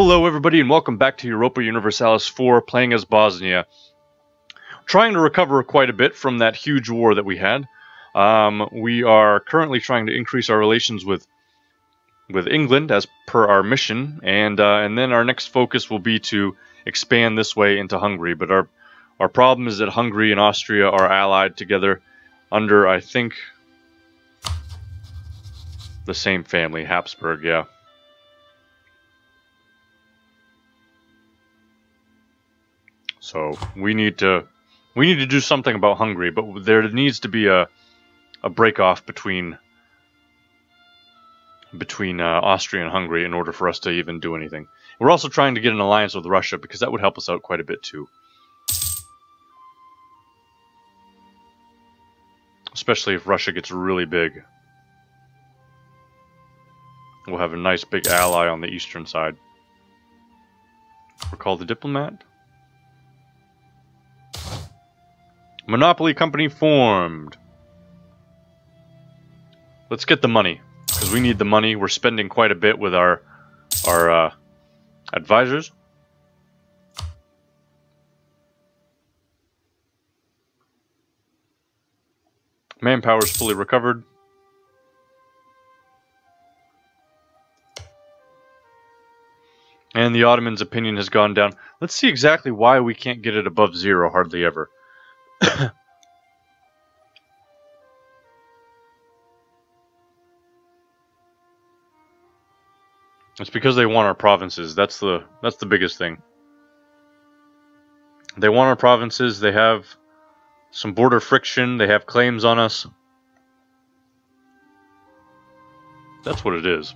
Hello everybody and welcome back to Europa Universalis 4, playing as Bosnia. Trying to recover quite a bit from that huge war that we had. We are currently trying to increase our relations with England as per our mission, and then our next focus will be to expand this way into Hungary. But our problem is that Hungary and Austria are allied together under, I think, the same family, Habsburg, yeah. So we need to do something about Hungary, but there needs to be a break-off between Austria and Hungary in order for us to even do anything. We're also trying to get an alliance with Russia because that would help us out quite a bit too. Especially if Russia gets really big. We'll have a nice big ally on the eastern side. We're called the Diplomat. Monopoly company formed. Let's get the money, because we need the money. We're spending quite a bit with our advisors. Manpower is fully recovered. And the Ottomans' opinion has gone down. Let's see exactly why we can't get it above 0 hardly ever. It's because they want our provinces. That's the biggest thing. They want our provinces. They have some border friction. They have claims on us. That's what it is.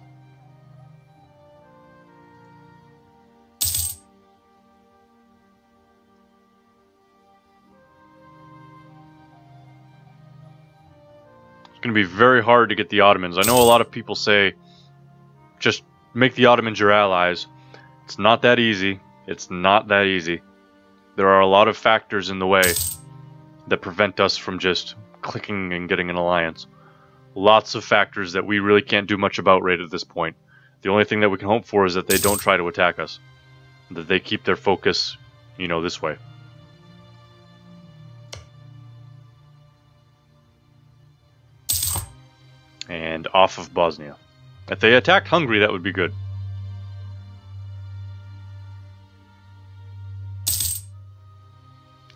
It's going to be very hard to get the Ottomans. I know a lot of people say, just make the Ottomans your allies. It's not that easy. It's not that easy. There are a lot of factors in the way that prevent us from just clicking and getting an alliance. Lots of factors that we really can't do much about right at this point. The only thing that we can hope for is that they don't try to attack us. That they keep their focus, you know, this way. And off of Bosnia. If they attacked Hungary, that would be good.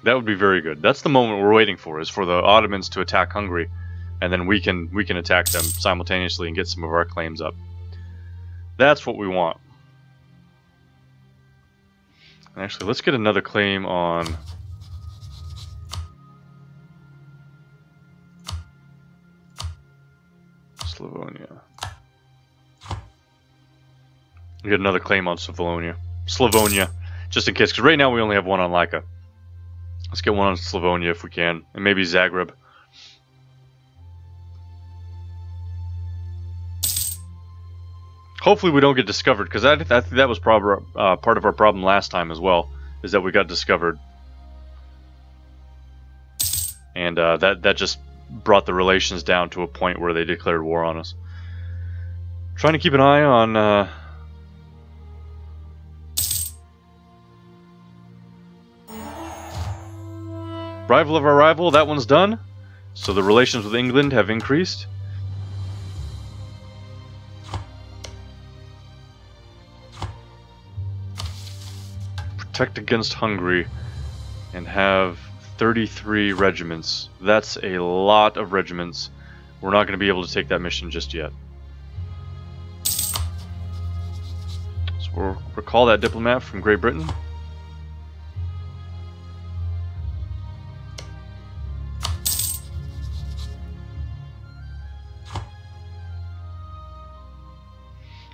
That would be very good. That's the moment we're waiting for, is for the Ottomans to attack Hungary, and then we can attack them simultaneously and get some of our claims up. That's what we want. Actually, let's get another claim on Slavonia. We get another claim on Slavonia, just in case, because right now we only have one on Laika. Let's get one on Slavonia if we can, and maybe Zagreb. Hopefully we don't get discovered, because I think that was part of our problem last time as well, is that we got discovered. And that just brought the relations down to a point where they declared war on us. Trying to keep an eye on rival of our rival. That one's done. So the relations with England have increased. Protect against Hungary and have 33 regiments. That's a lot of regiments. We're not going to be able to take that mission just yet. So we'll recall that diplomat from Great Britain.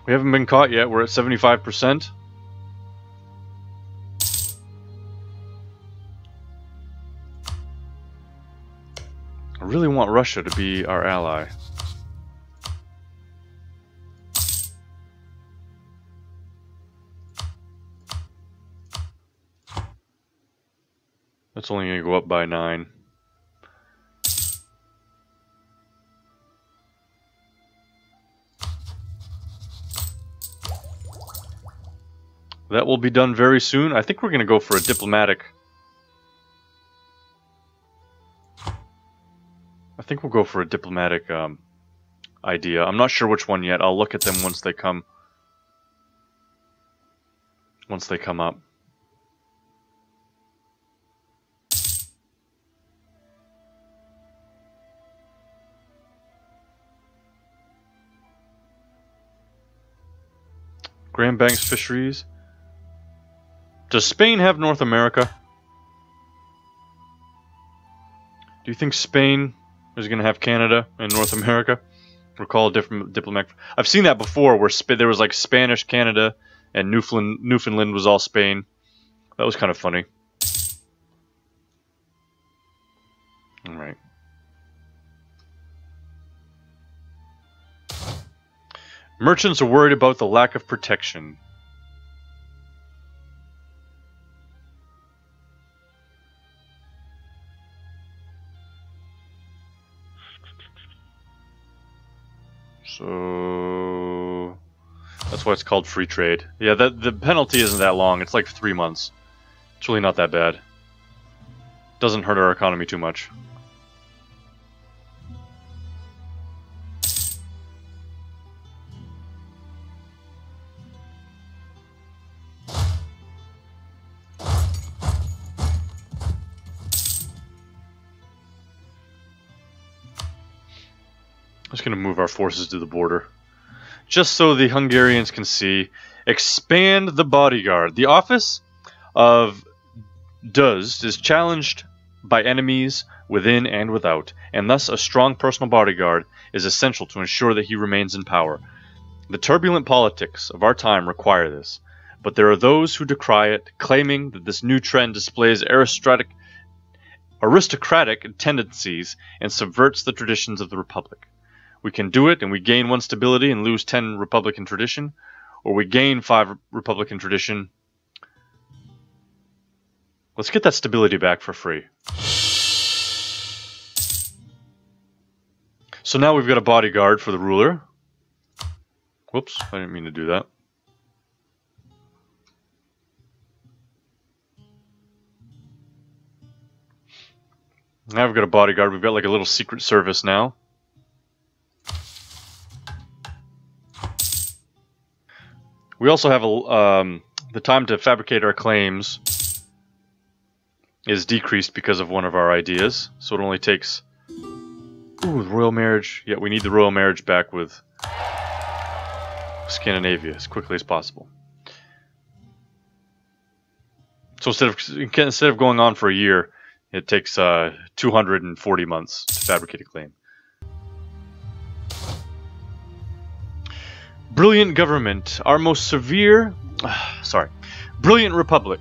We haven't been caught yet. We're at 75%. I really want Russia to be our ally. That's only going to go up by 9. that will be done very soon. I think we're going to go for a diplomatic. I think we'll go for a diplomatic idea. I'm not sure which one yet. I'll look at them once they come. Once they come up. Grand Banks Fisheries. Does Spain have North America? Do you think Spain is going to have Canada and North America? Recall a different diplomatic. I've seen that before, where there was like Spanish Canada and Newfoundland was all Spain. That was kind of funny. All right. Merchants are worried about the lack of protection. So that's why it's called free trade. Yeah, the penalty isn't that long. It's like 3 months. It's really not that bad. Doesn't hurt our economy too much. Just going to move our forces to the border. Just so the Hungarians can see. Expand the bodyguard. The office of Duz is challenged by enemies within and without, and thus a strong personal bodyguard is essential to ensure that he remains in power. The turbulent politics of our time require this, but there are those who decry it, claiming that this new trend displays aristocratic tendencies and subverts the traditions of the Republic. We can do it, and we gain 1 stability and lose 10 Republican tradition, or we gain 5 Republican tradition. Let's get that stability back for free. So now we've got a bodyguard for the ruler. Whoops, I didn't mean to do that. Now we've got a bodyguard. We've got like a little secret service now. We also have the time to fabricate our claims is decreased because of one of our ideas. So it only takes... Ooh, the royal marriage. Yeah, we need the royal marriage back with Scandinavia as quickly as possible. So instead of going on for a year, it takes 240 months to fabricate a claim. Brilliant government, our most severe... Brilliant republic...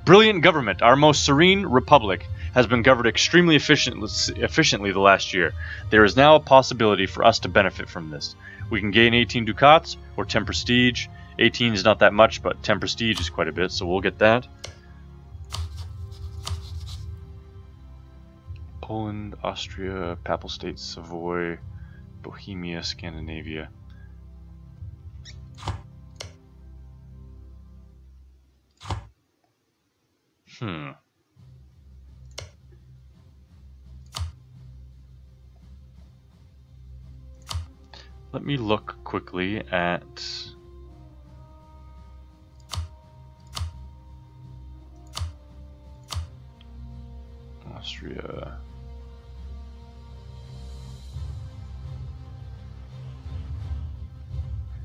Brilliant government, our most serene republic, has been governed extremely efficiently the last year. There is now a possibility for us to benefit from this. We can gain 18 ducats, or 10 prestige. 18 is not that much, but 10 prestige is quite a bit, so we'll get that. Poland, Austria, Papal States, Savoy, Bohemia, Scandinavia. Let me look quickly at Austria.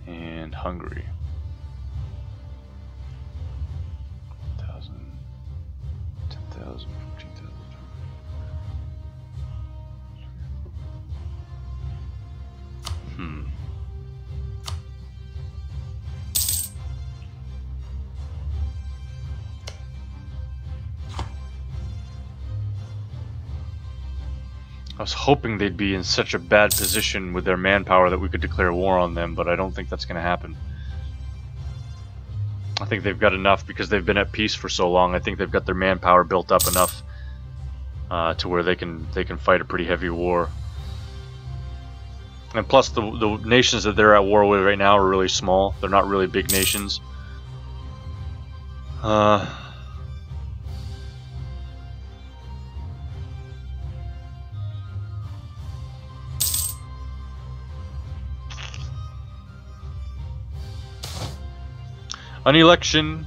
And Hungary. 1,000, 10,000, 14,000. I was hoping they'd be in such a bad position with their manpower that we could declare war on them, but I don't think that's going to happen. I think they've got enough because they've been at peace for so long. I think they've got their manpower built up enough to where they can fight a pretty heavy war. And plus, the nations that they're at war with right now are really small. They're not really big nations. An election.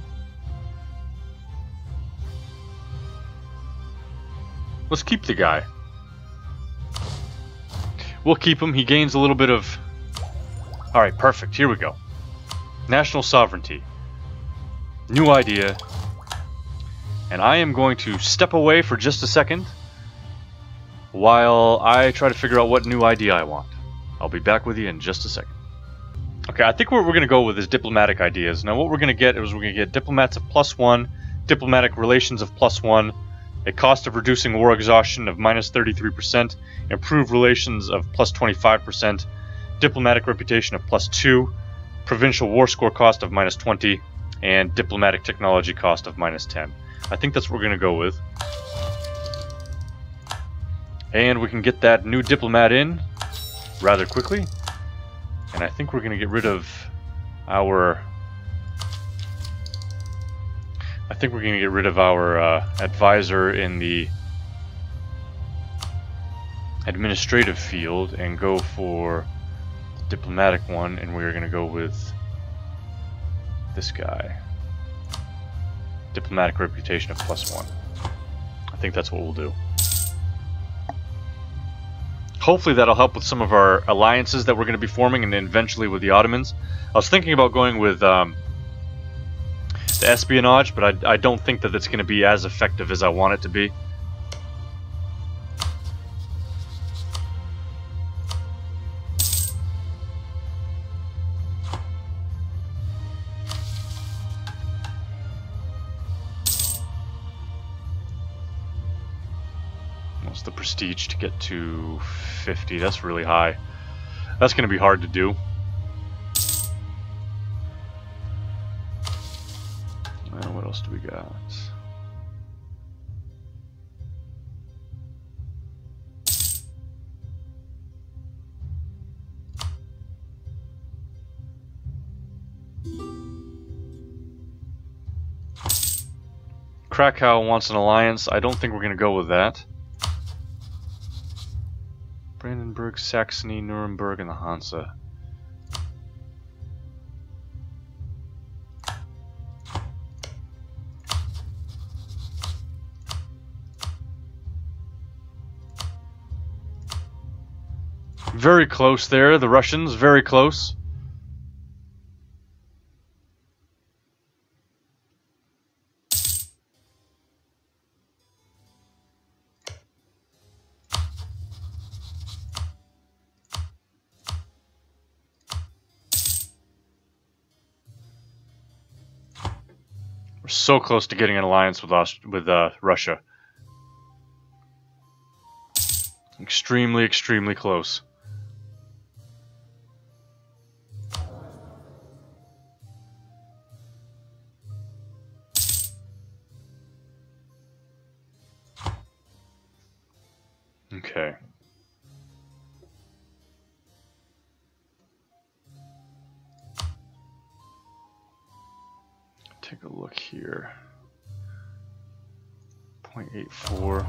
Let's keep the guy. We'll keep him. He gains a little bit of... Alright, perfect. Here we go. National sovereignty. New idea. And I am going to step away for just a second while I try to figure out what new idea I want. I'll be back with you in just a second. Okay, I think what we're going to go with is diplomatic ideas. Now what we're going to get is we're going to get diplomats of +1, diplomatic relations of +1, a cost of reducing war exhaustion of -33%, improved relations of +25%, diplomatic reputation of +2, provincial war score cost of -20, and diplomatic technology cost of -10. I think that's what we're going to go with. And we can get that new diplomat in rather quickly. And I think we're going to get rid of our... advisor in the administrative field and go for the diplomatic one, and we're going to go with this guy. Diplomatic reputation of +1. I think that's what we'll do. Hopefully that'll help with some of our alliances that we're going to be forming, and then eventually with the Ottomans. I was thinking about going with the espionage, but I don't think that it's going to be as effective as I want it to be. What's the prestige to get to 50? That's really high. That's going to be hard to do. What else do we got? Krakow wants an alliance. I don't think we're going to go with that. Brandenburg, Saxony, Nuremberg, and the Hansa. Very close there, the Russians, very close. We're so close to getting an alliance with Russia. Extremely, extremely close. Okay. Take a look here. 0.84.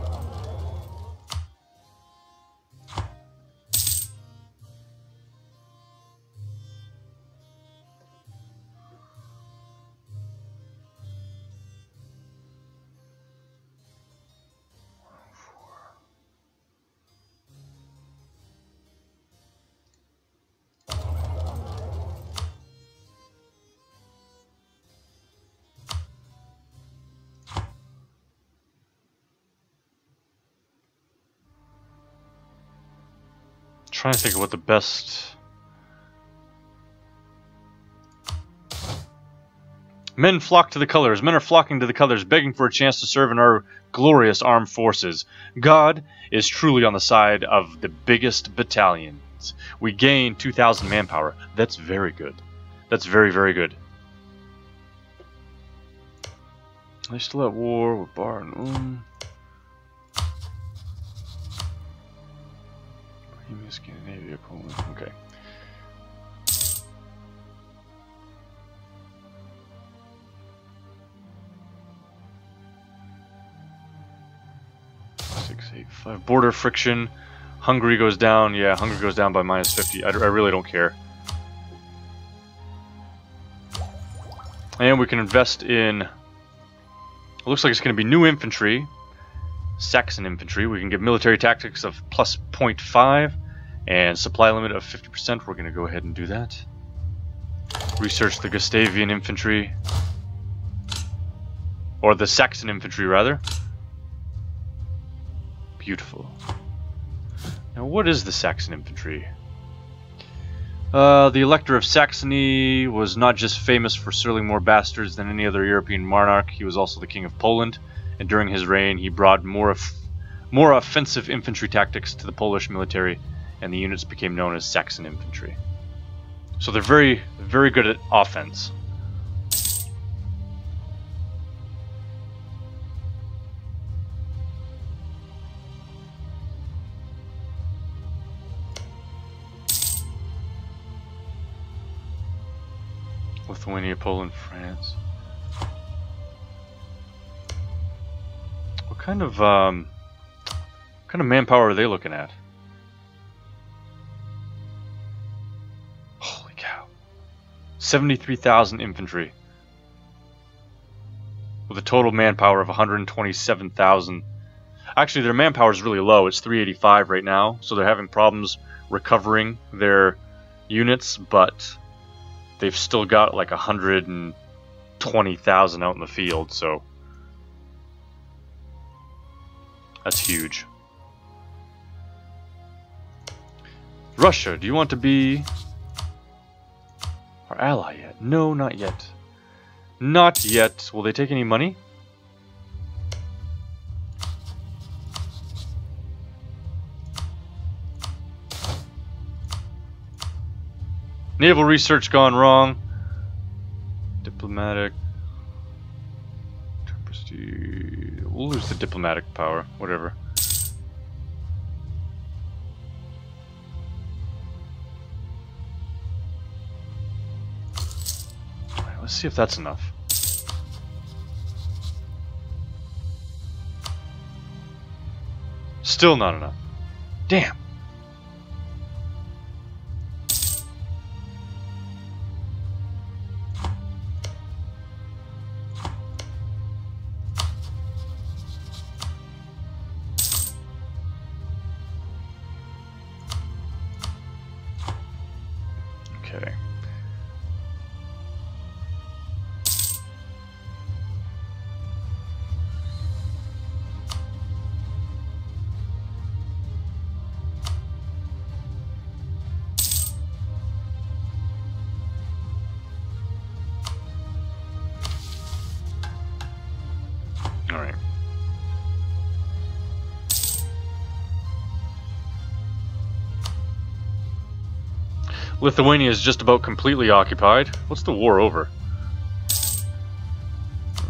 Trying to think of what the best... Men flock to the colors. Men are flocking to the colors, begging for a chance to serve in our glorious armed forces. God is truly on the side of the biggest battalions. We gain 2,000 manpower. That's very good. That's very, very good. They still at war with Bar and Scandinavia, Poland. Okay. 6, 8, 5. Border friction. Hungary goes down. Yeah, Hungary goes down by -50. I really don't care. And we can invest in... It looks like it's going to be new infantry. Saxon infantry. We can get military tactics of plus 0.5 and supply limit of 50%. We're going to go ahead and do that. Research the Gustavian infantry. Or the Saxon infantry, rather. Beautiful. Now, what is the Saxon infantry? The Elector of Saxony was not just famous for sealing more bastards than any other European monarch, he was also the king of Poland, and during his reign he brought more offensive infantry tactics to the Polish military, and the units became known as Saxon infantry. So they're very, very good at offense. Lithuania, Poland, France. What kind of manpower are they looking at? Holy cow. 73,000 infantry. With a total manpower of 127,000. Actually, their manpower is really low. It's 385 right now, so they're having problems recovering their units, but they've still got like 120,000 out in the field, so that's huge. Russia, do you want to be our ally yet? No, not yet. Not yet. Will they take any money? Naval research gone wrong. Diplomatic. We'll lose the diplomatic power. Whatever. Alright, let's see if that's enough. Still not enough. Damn. Okay. All right. Lithuania is just about completely occupied. What's the war over?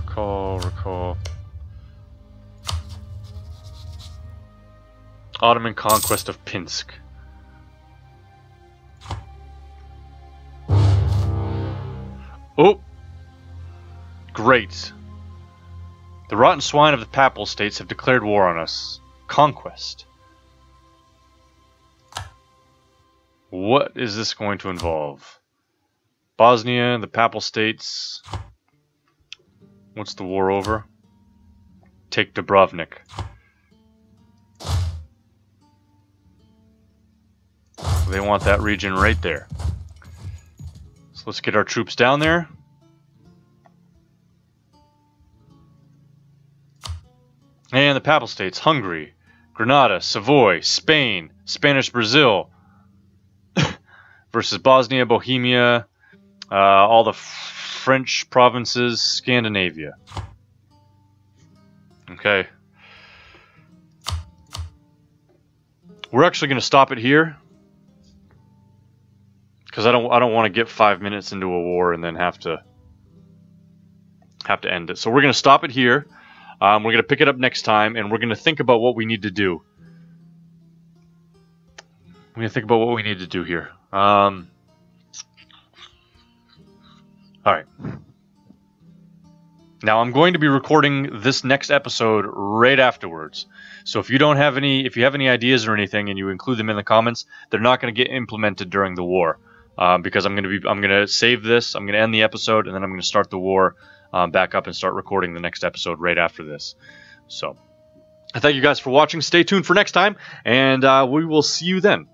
Recall. Ottoman conquest of Pinsk. Oh! Great. The rotten swine of the papal states have declared war on us. Conquest. What is this going to involve? Bosnia, the papal states. What's the war over? Take Dubrovnik. They want that region right there. So let's get our troops down there. And the papal states, Hungary, Granada, Savoy, Spain, Spanish Brazil, versus Bosnia, Bohemia, all the French provinces, Scandinavia. Okay. We're actually going to stop it here, because I don't want to get 5 minutes into a war and then have to end it. So we're going to stop it here. We're going to pick it up next time, and we're going to think about what we need to do. We're going to think about what we need to do here. Alright. Now, I'm going to be recording this next episode right afterwards. So if you have any ideas or anything, and you include them in the comments, they're not going to get implemented during the war, because I'm going to save this. I'm going to end the episode, and then I'm going to start the war back up and start recording the next episode right after this. So I thank you guys for watching. Stay tuned for next time, and we will see you then.